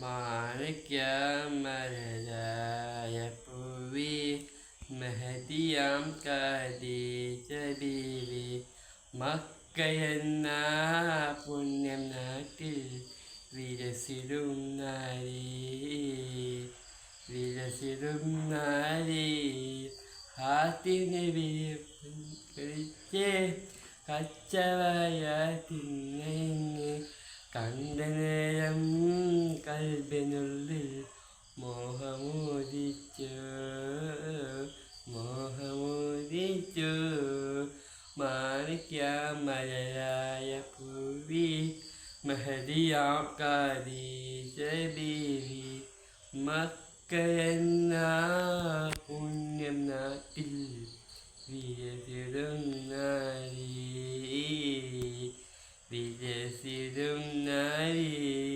മാണിക്യമലരായ പൂവി മെഹദിയാം ഖദീജ ബീവി മക്കയെന്ന പുണ്യം നാട്ടിൽ വിലസിലും നാരി ഹാത്തിം നബിയെ വിളിച്ച് കച്ചവയത്തിന്ന് കണ്ട നേരം കൽബിനുള്ളിൽ മോഹമോദിച്ചു മാണിക്യമലരായ പൂവി മെഹദിയാം ഖദീജ ബീവി മക്കയെന്ന പുണ്യം നാട്ടിൽ വിലസിലും നാരി